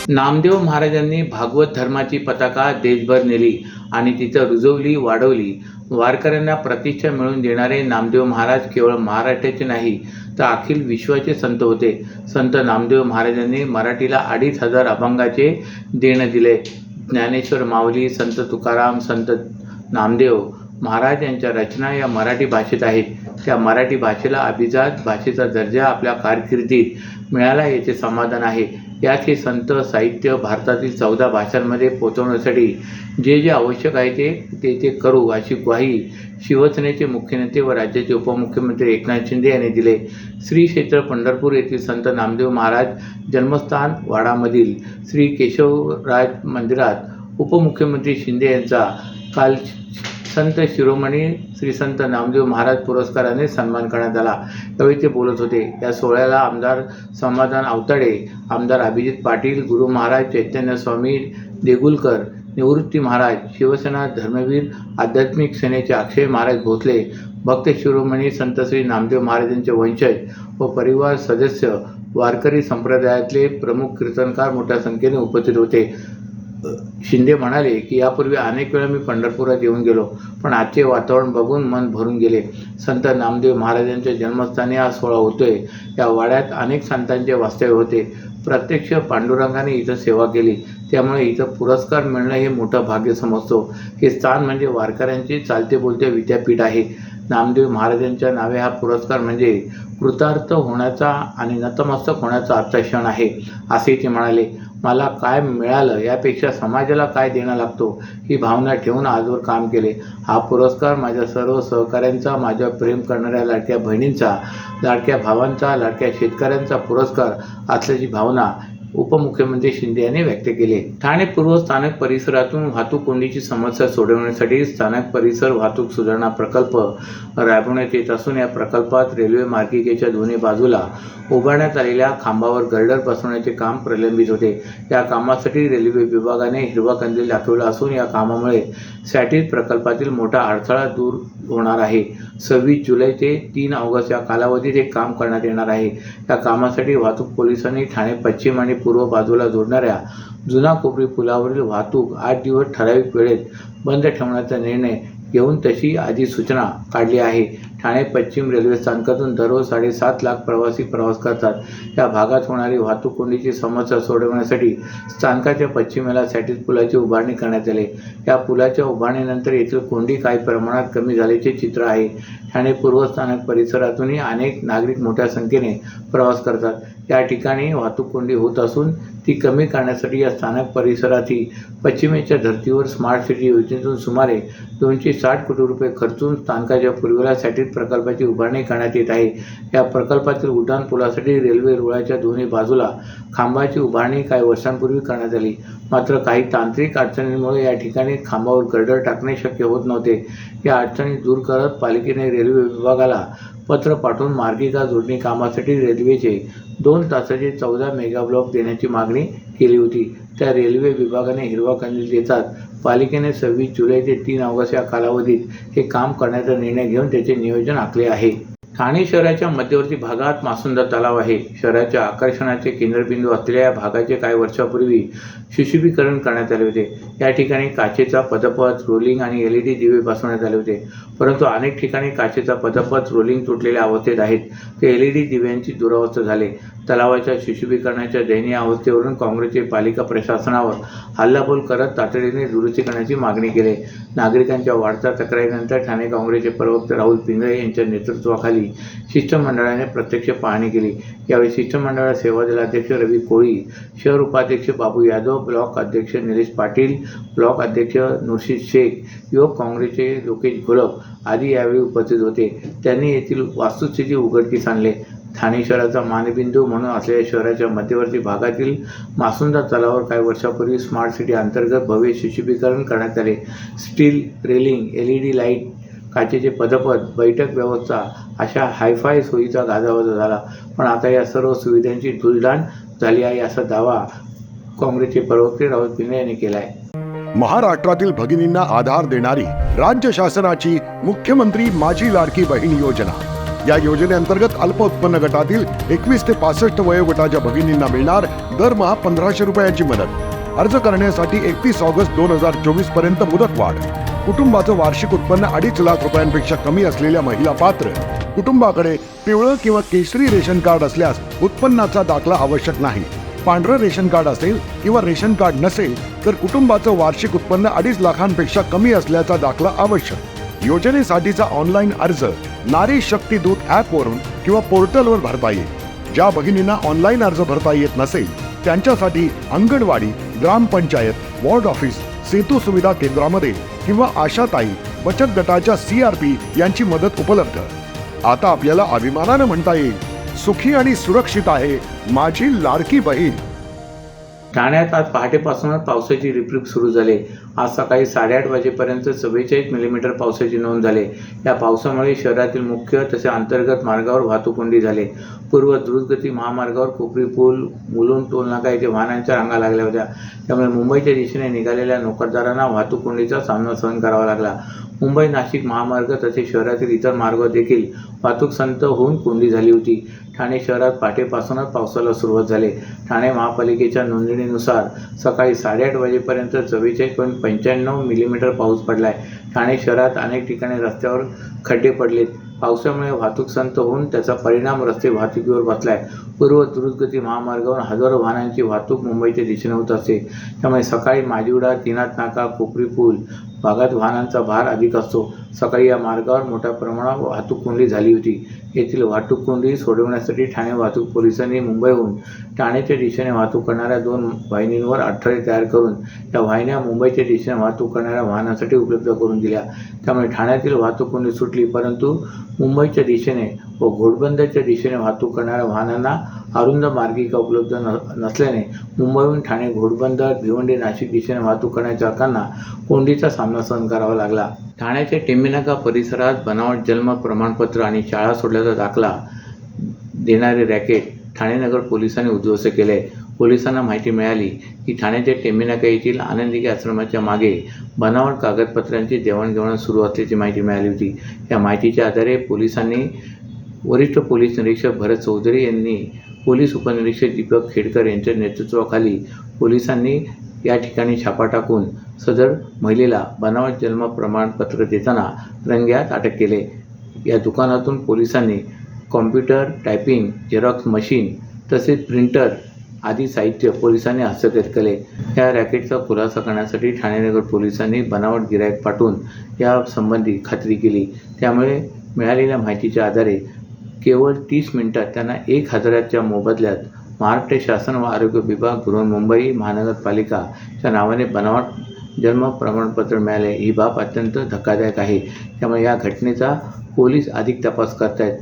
नामदेव महाराजांनी भागवत धर्माची पताका देशभर नेली आणि तिथं रुजवली, वाढवली. वारकऱ्यांना प्रतिष्ठा मिळवून देणारे नामदेव महाराज केवळ महाराष्ट्राचे नाही तर अखिल विश्वाचे संत होते. संत नामदेव महाराजांनी मराठीला 2500 अभंगाचे देणं दिले. ज्ञानेश्वर माऊली, संत तुकाराम, संत नामदेव महाराज यांच्या रचना या मराठी भाषेत आहेत. त्या मराठी भाषेला अभिजात भाषेचा दर्जा आपल्या कारकिर्दीत मिळाला याचे समाधान आहे. यात हे संत साहित्य भारतातील 14 भाषांमध्ये पोहोचवण्यासाठी जे जे आवश्यक आहे ते करू अशी ग्वाही शिवसेनेचे मुख्य नेते व राज्याचे उपमुख्यमंत्री एकनाथ शिंदे यांनी दिले. श्री क्षेत्र पंढरपूर येथील संत नामदेव महाराज जन्मस्थान वाडामधील श्री केशवराज मंदिरात उपमुख्यमंत्री शिंदे यांचा काल संत शिरोमणी श्री संत नामदेव महाराज पुरस्काराने सन्मान करण्यात आला. त्यावेळी ते बोलत होते. या सोहळ्याला आमदार समाधान आवताडे, आमदार अभिजित पाटील, गुरु महाराज चैतन्य स्वामी देगुलकर, निवृत्ती महाराज, शिवसेना धर्मवीर आध्यात्मिक सेनेचे अक्षय महाराज भोसले, भक्त शिरोमणी संत श्री नामदेव महाराजांचे वंशज व परिवार सदस्य, वारकरी संप्रदायातले प्रमुख कीर्तनकार मोठ्या संख्येने उपस्थित होते. शिंदे म्हणाले की यापूर्वी अनेक वेळा मी पंढरपुरात येऊन गेलो, पण आजचे वातावरण बघून मन भरून गेले. संत नामदेव महाराजांच्या जन्मस्थानी हा सोहळा होतोय. या वाड्यात अनेक संतांचे वास्तव्य होते. प्रत्यक्ष पांडुरंगाने इथं सेवा केली. त्यामुळे इथं पुरस्कार मिळणं हे मोठं भाग्य समजतो. हे स्थान म्हणजे वारकऱ्यांचे चालते बोलते विद्यापीठ आहे. नामदेव महाराजांच्या नावे हा पुरस्कार म्हणजे कृतार्थ होण्याचा आणि नतमस्तक होण्याचा आजचा क्षण आहे, असे ते म्हणाले. मला काय मिळालं यापेक्षा समाजाला काय देणं लागतो ही भावना ठेवून आजवर काम केले. हा पुरस्कार माझ्या सर्व सहकाऱ्यांचा, माझ्या प्रेम करणाऱ्या लाडक्या बहिणींचा, लाडक्या भावांचा, लाडक्या शेतकऱ्यांचा पुरस्कार असल्याची भावना उपमुख्यमंत्री शिंदे यांनी व्यक्त केले. ठाणे पूर्व स्थानक परिसरातून वाहतूक कोंडीची समस्या सोडवण्यासाठी स्थानक परिसर वाहतूक सुधारणा प्रकल्प राबवण्यात येत असून या प्रकल्पात रेल्वे मार्गिकेच्या दोन्ही बाजूला उभारण्यात आलेल्या खांबावर गर्डर बसवण्याचे काम प्रलंबित होते. या कामासाठी रेल्वे विभागाने हिरवा कंदील दाखवला असून या कामामुळे सॅटिस प्रकल्पातील मोठा अडथळा दूर होणार आहे. 26 जुलै ते 3 ऑगस्ट या कालावधीत हे काम करण्यात येणार आहे. या कामासाठी वाहतूक पोलिसांनी ठाणे पश्चिम आणि पूर्व बाजूला जोडणाऱ्या जुना कोपरी पुलावरील वाहतूक 8 दिवस ठराविक वेळेत बंद ठेवण्याचा निर्णय घेऊन तशी अधिसूचना काढली आहे. ठाणे पश्चिम रेल्वे स्थानकातून दररोज 7.5 लाख प्रवासी प्रवास करतात. या भागात होणारी वाहतूक कोंडीची समस्या सोडवण्यासाठी स्थानकाच्या पश्चिमेला सॅटिस पुलाची उभारणी करण्यात आली. या पुलाच्या उभारणीनंतर येथील कोंडी काही प्रमाणात कमी झाल्याचे चित्र आहे. ठाणे पूर्व स्थानक परिसरातूनही अनेक नागरिक मोठ्या संख्येने प्रवास करतात. या ठिकाणी वाहतूक कोंडी होत असून ती कमी करण्यासाठी या स्थानक परिसरातही पश्चिमेच्या धर्तीवर स्मार्ट सिटी योजनेतून सुमारे 260 कोटी रुपये खर्चून स्थानकाच्या पूर्वेला सॅटिस प्रकल्पाची उभारणी करण्यात येत आहे. या प्रकल्पातील उड्डाण पुलासाठी रेल्वे रुळाच्या दोन्ही बाजूला खांबाची उभारणी काही वर्षांपूर्वी करण्यात आली. मात्र काही तांत्रिक अडचणींमुळे या ठिकाणी खांबावर गर्डर टाकणे शक्य होत नव्हते. या अडचणी दूर करत पालिकेने रेल्वे विभागाला पत्र पाठवून मार्गिका जोडणी कामासाठी रेल्वेचे 2 तासाचे 14 मेगा ब्लॉक देण्याची मागणी केली होती. त्या रेल्वे विभागाने हिरवा कंदील देतात पालिकेने 26 जुलै ते 3 ऑगस्ट या कालावधीत हे काम करण्याचा निर्णय घेऊन त्याचे नियोजन आखले आहे. ठाणे शहराच्या मध्यवर्ती भागात मासुंदा तलाव आहे. शहराच्या आकर्षणाचे केंद्रबिंदू असलेल्या या भागाचे काही वर्षापूर्वी सुशोभीकरण करण्यात आले होते. या ठिकाणी काचेचा पदपथ, रोलिंग आणि LED दिवे बसवण्यात आले होते. परंतु अनेक ठिकाणी काचेचा पदपथ, रोलिंग तुटलेल्या अवस्थेत आहेत. ते LED दिव्यांची दुरावस्था झाले. तलावाच्या सुशोभीकरणाच्या दयनीय अवस्थेवरून काँग्रेसचे पालिका प्रशासनावर हल्लाबोल करत तातडीने दुरुस्ती करण्याची मागणी केली. नागरिकांच्या वाढत्या तक्रारीनंतर ठाणे काँग्रेसचे प्रवक्ते राहुल पिंगळे यांच्या नेतृत्वाखाली शिष्टमंडळाने प्रत्यक्ष पाहणी केली. यावेळी शिष्टमंडळात सेवा दलाध्यक्ष रवी कोळी, शहर उपाध्यक्ष बाबू यादव, ब्लॉक अध्यक्ष निलेश पाटील, ब्लॉक अध्यक्ष नुरशीद शेख, युवक काँग्रेसचे लोकेश घोलप आदी यावेळी उपस्थित होते. त्यांनी येथील वस्तुस्थिती उघडकीस आणले. ठाणे शहराचा मानबिंदू म्हणून असलेल्या शहराच्या मध्यवर्ती भागातील मासुंदा तलावावर काही वर्षापूर्वी स्मार्ट सिटी अंतर्गत भव्य सुशोभीकरण करण्यात आले. स्टील रेलिंग, LED लाईट, काचेचे पदपथ, बैठक व्यवस्था अशा हायफाय सोयीचा गाजावाजा झाला. पण आता या सर्व सुविधांची धुळदाण झाली आहे असा दावा काँग्रेसचे प्रवक्ते राहुल पिंगळे यांनी केला आहे. महाराष्ट्रातील भगिनींना आधार देणारी राज्य शासनाची मुख्यमंत्री माझी लाडकी बहीण योजना या योजनेअंतर्गत अल्प उत्पन्न गटातील 21 ते 65 वयोगटाच्या भगिनींना मिळणार दरमहा 1500 रुपयांची मदत। अर्ज करण्यासाठी 31 ऑगस्ट 2024 पर्यंत मुदतवाढ। कुटुंबाचं वार्षिक उत्पन्न 2.5 लाख रुपयांपेक्षा कमी असलेल्या महिला पात्र। कुटुंबाकडे पिवळं किंवा केशरी रेशन कार्ड असल्यास उत्पन्नाचा दाखला आवश्यक नाही। पांढरं रेशन कार्ड असेल किंवा रेशन कार्ड नसेल तर कुटुंबाचं वार्षिक उत्पन्न 2.5 लाखांपेक्षा कमी असल्याचा दाखला आवश्यक। योजनेसाठीचा ऑनलाईन अर्ज नारी शक्ती दूत ॲपवरून किंवा पोर्टलवर भरता येईल। ज्या भगिनींना ऑनलाईन अर्ज भरता येत नसेल त्यांच्यासाठी अंगणवाडी, ग्रामपंचायत, वॉर्ड ऑफिस, सेतू सुविधा केंद्रामध्ये किंवा आशाताई बचत गटाच्या CRP यांची मदत उपलब्ध। आता आपल्याला अभिमानानं म्हणता येईल, सुखी आणि सुरक्षित आहे माझी लाडकी बहीण। ठाण्यात आज पहाटेपासूनच पावसाची रिपरिप सुरू झाली। आज सकाळी 8:30 वाजेपर्यंत 44 मिलीमीटर पावसाची नोंद झाली। या पावसामुळे शहरातील मुख्य तसे अंतर्गत मार्गावर वाहतूक कोंडी झाली। पूर्व द्रुतगती महामार्गावर कोपरी पूल, मुलुंड टोलनाका येथे वाहनांच्या रांगा लागल्या होत्या। त्यामुळे मुंबईच्या दिशेने निघालेल्या नोकरदारांना वाहतूक कोंडीचा सामना सहन करावा लागला। मुंबई नाशिक महामार्ग तसेच शहरातील इतर मार्गावर देखील वाहतूक संत होऊन कोंडी झाली होती। ठाणे शहरात पहाटेपासूनच पावसाला सुरुवात झाली। ठाणे महापालिकेच्या नोंदणीनुसार सकाळी 8:30 वाजेपर्यंत 44.95 मिलीमीटर पाऊस पडलाय। ठाणे शहरात अनेक ठिकाणी रस्त्यावर खड्डे पडलेत। पावसामुळे वाहतूक संत होऊन त्याचा परिणाम रस्ते वाहतुकीवर बसलाय। पूर्व द्रुतगती महामार्गावर हजारो वाहनांची वाहतूक मुंबईच्या दिशेने होत असते। त्यामुळे सकाळी माजिवडा, तीनाथ नाका, कोपरी पूल भागात वाहनांचा भार अधिक असतो। सकाळी या मार्गावर मोठ्या प्रमाणात वाहतूक कोंडी झाली होती। येथील वाहतूक कोंडी सोडवण्यासाठी ठाणे वाहतूक पोलिसांनी मुंबईहून ठाण्याच्या दिशेने वाहतूक करणाऱ्या 2 वाहिनींवर अडथळे तयार करून या वाहिन्या मुंबईच्या दिशेने वाहतूक करणाऱ्या वाहनांसाठी उपलब्ध करून दिल्या। त्यामुळे ठाण्यातील वाहतूक कोंडी सुटली, परंतु मुंबईच्या दिशेने व घोडबंदरच्या दिशेने वाहतूक करणाऱ्या वाहनांना अरुंद मार्गिका उपलब्ध नसल्याने मुंबईहून ठाणे, घोडबंदर, भिवंडी, नाशिक दिशेने वाहतूक करण्याच्या चालकांना कोंडीचा सामना सहन करावा लागला। ठाण्याच्या टेंबीनाका परिसरात बनावट जन्म प्रमाणपत्र आणि शाळा सोडल्याचा दाखला देणारे रॅकेट ठाणे नगर पोलिसांनी उद्ध्वस्त केले। पोलिसांना माहिती मिळाली की ठाण्याच्या टेंबीनाका येथील आनंदी आश्रमाच्या मागे बनावट कागदपत्रांची देवाणघेवाण सुरू असल्याची माहिती मिळाली होती। या माहितीच्या आधारे पोलिसांनी वरिष्ठ पोलीस निरीक्षक भरत चौधरी यांनी पोलीस उपनिरीक्षक दीपक खेडकर यांच्या नेतृत्वाखाली पोलिसांनी या ठिकाणी छापा टाकून सदर महिलेला बनावट जन्म प्रमाणपत्र देताना रंगेहात अटक केले। या दुकानातून पोलिसांनी कॉम्प्युटर, टायपिंग, झेरॉक्स मशीन तसेच प्रिंटर आदी साहित्य पोलिसांनी हस्तगत केले। या रॅकेटचा खुलासा करण्यासाठी ठाणे नगर पोलिसांनी बनावट गिराईक पाठवून या संबंधी खात्री केली। त्यामुळे मिळालेल्या माहितीच्या आधारे केवळ 30 मिनिटात त्यांना 1000च्या मोबदल्यात महाराष्ट्र शासन व आरोग्य विभाग, बृहन्मुंबई महानगरपालिकाच्या नावाने बनावट जन्म प्रमाणपत्र मिळाले। ही बाब अत्यंत धक्कादायक आहे। त्यामुळे या घटनेचा पोलीस अधिक तपास करत आहेत।